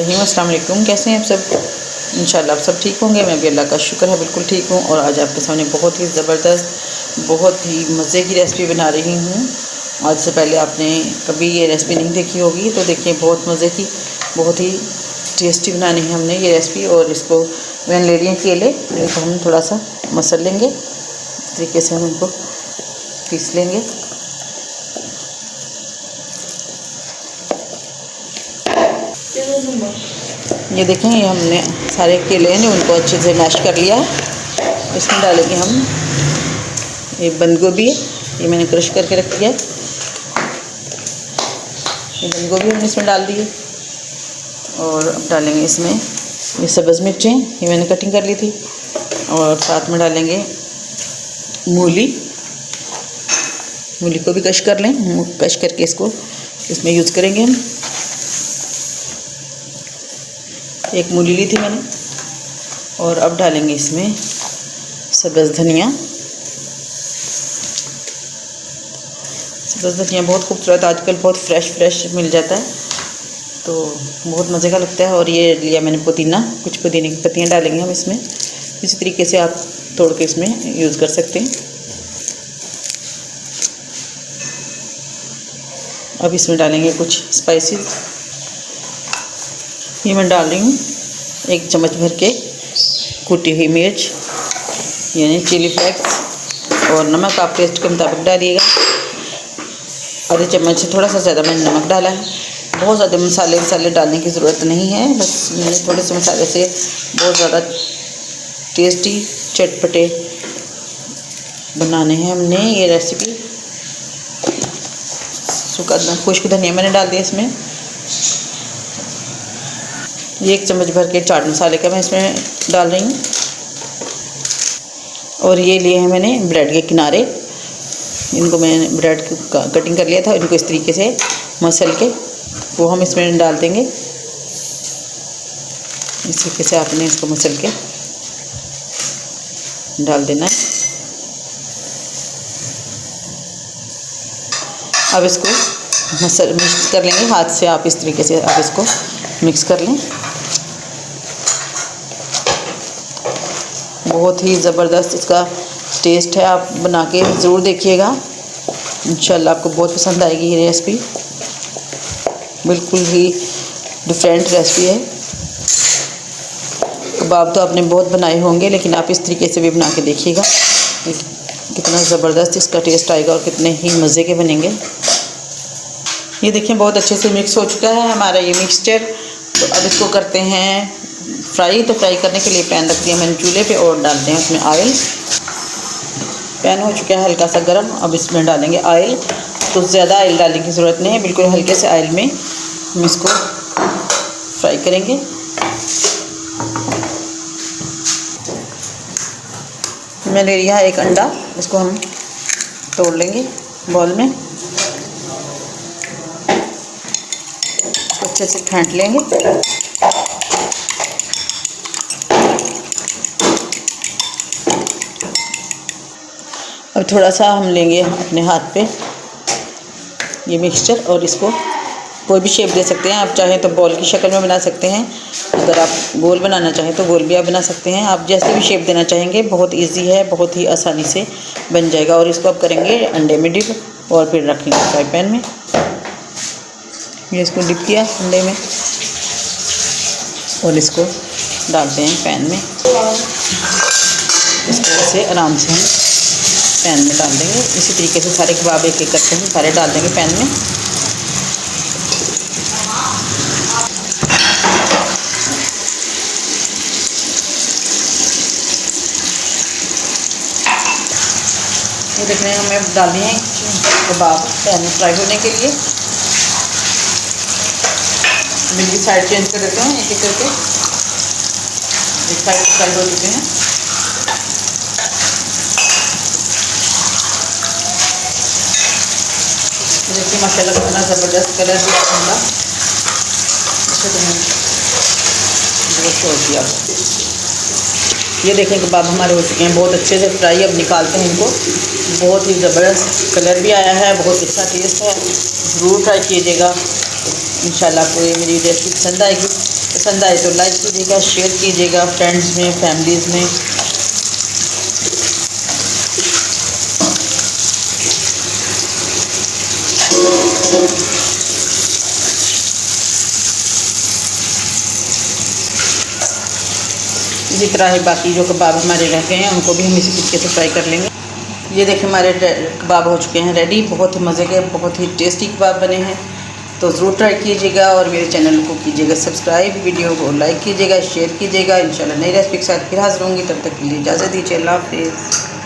रहीम। अस्सलाम वालेकुम। कैसे हैं आप सब? इंशाल्लाह आप सब ठीक होंगे। मैं भी अल्लाह का शुक्र है बिल्कुल ठीक हूँ। और आज आपके सामने बहुत ही ज़बरदस्त, बहुत ही मज़े की रेसिपी बना रही हूँ। आज से पहले आपने कभी ये रेसिपी नहीं देखी होगी तो देखिए, बहुत मज़े की, बहुत ही टेस्टी बनानी है हमने ये रेसिपी। और इसको मैंने ले लिए केले, इनको हम थोड़ा सा मसल लेंगे। इस तरीके से हम इनको पीस लेंगे। ये देखें, ये हमने सारे केले हैं उनको अच्छे से मैश कर लिया है। इसमें डालेंगे हम ये बंद गोभी है, ये मैंने क्रश करके रख दिया है। ये बंद गोभी हमने इसमें डाल दी है। और अब डालेंगे इसमें ये सब्ज़ मिर्चें, ये मैंने कटिंग कर ली थी। और साथ में डालेंगे मूली को भी कश कर लें। कश करके इसको इसमें यूज़ करेंगे हम। एक मूली ली थी मैंने। और अब डालेंगे इसमें सब्ज़ धनिया। सब्ज़ धनिया बहुत खूबसूरत, आजकल बहुत फ्रेश मिल जाता है तो बहुत मज़े का लगता है। और ये लिया मैंने पुदीना, कुछ पुदीने की पत्तियाँ डालेंगे हम इसमें। इसी तरीके से आप तोड़ के इसमें यूज़ कर सकते हैं। अब इसमें डालेंगे कुछ स्पाइसेस। ये मैं डाल रही हूँ 1 चम्मच भर के कुटी हुई मिर्च, यानी चिली फ्लेक्स। और नमक आप टेस्ट के मुताबिक डालिएगा। आधे चम्मच से थोड़ा सा ज़्यादा मैंने नमक डाला है। बहुत ज़्यादा मसाले डालने की ज़रूरत नहीं है, बस मैंने थोड़े से मसाले से बहुत ज़्यादा टेस्टी चटपटे बनाने हैं हमने ये रेसिपी। सूखा खुश्क धनिया मैंने डाल दिया इसमें। 1 चम्मच भर के चाट मसाले का मैं इसमें डाल रही हूँ। और ये लिए हैं मैंने ब्रेड के किनारे, इनको मैंने ब्रेड का कटिंग कर लिया था। इनको इस तरीके से मसल के वो हम इसमें डाल देंगे। इस तरीके से आपने इसको मसल के डाल देना है। अब इसको मिक्स कर लेंगे हाथ से। आप इस तरीके से आप इसको मिक्स कर लें। बहुत ही ज़बरदस्त इसका टेस्ट है, आप बना के ज़रूर देखिएगा। इंशाल्लाह आपको बहुत पसंद आएगी ये रेसिपी। बिल्कुल ही डिफरेंट रेसिपी है। कबाब तो आपने बहुत बनाए होंगे, लेकिन आप इस तरीके से भी बना के देखिएगा, कितना ज़बरदस्त इसका टेस्ट आएगा और कितने ही मज़े के बनेंगे। ये देखिए, बहुत अच्छे से मिक्स हो चुका है हमारा ये मिक्सचर। तो अब इसको करते हैं फ्राई। तो फ्राई करने के लिए पैन रख दिया मैंने चूल्हे पे और डालते हैं उसमें ऑयल। पैन हो चुका है हल्का सा गर्म। अब इसमें डालेंगे ऑयल। तो ज़्यादा ऑयल डालने की ज़रूरत नहीं है, बिल्कुल हल्के से ऑयल में हम इसको फ्राई करेंगे। मैं ले लिया 1 अंडा, इसको हम तोड़ लेंगे बॉल में। अच्छे से फेंट लेंगे। अब थोड़ा सा हम लेंगे अपने हाथ पे ये मिक्सचर और इसको कोई भी शेप दे सकते हैं। आप चाहें तो बॉल की शक्ल में बना सकते हैं। अगर आप गोल बनाना चाहें तो गोल भी आप बना सकते हैं। आप जैसे भी शेप देना चाहेंगे, बहुत इजी है, बहुत ही आसानी से बन जाएगा। और इसको आप करेंगे अंडे में डिप और फिर रखेंगे फ्राई पैन में। ये इसको डिप किया अंडे में और इसको डालते हैं पैन में। इसको ऐसे आराम से हम पैन में डाल देंगे। इसी तरीके से सारे कबाब एक एक करके हम सारे डाल देंगे पैन में। ये देखने हमें डाल दिए हैं कबाब पैन में फ्राई होने के लिए। इनकी साइड चेंज कर देते हैं एक एक करके। एक साइड फ्राई हो चुके हैं। देखिए माशाल्लाह कितना ज़बरदस्त कलर भी आता है। बहुत शौक दिया। ये देखें कबाब हमारे हो चुके हैं बहुत अच्छे से फ्राई। अब निकालते हैं इनको। बहुत ही ज़बरदस्त कलर भी आया है, बहुत अच्छा टेस्ट है। ज़रूर ट्राई कीजिएगा। इंशाल्लाह आपको ये मेरी रेसिपी पसंद आएगी। पसंद आए तो लाइक कीजिएगा, शेयर कीजिएगा फ्रेंड्स में, फैमिलीज़ में। इसी तरह ही बाकी जो कबाब हमारे रह गए हैं उनको भी हम इसी तरीके से फ्राई कर लेंगे। ये देखिए हमारे कबाब हो चुके हैं रेडी। बहुत ही मज़े के, बहुत ही टेस्टी कबाब बने हैं। तो ज़रूर ट्राई कीजिएगा और मेरे चैनल को कीजिएगा सब्सक्राइब, वीडियो को लाइक कीजिएगा, शेयर कीजिएगा। इंशाल्लाह नई रेसिपी के साथ फिर हाजिर होंगी। तब तक के लिए इजाज़त दीजिए। अल्लाह हाफ़िज़।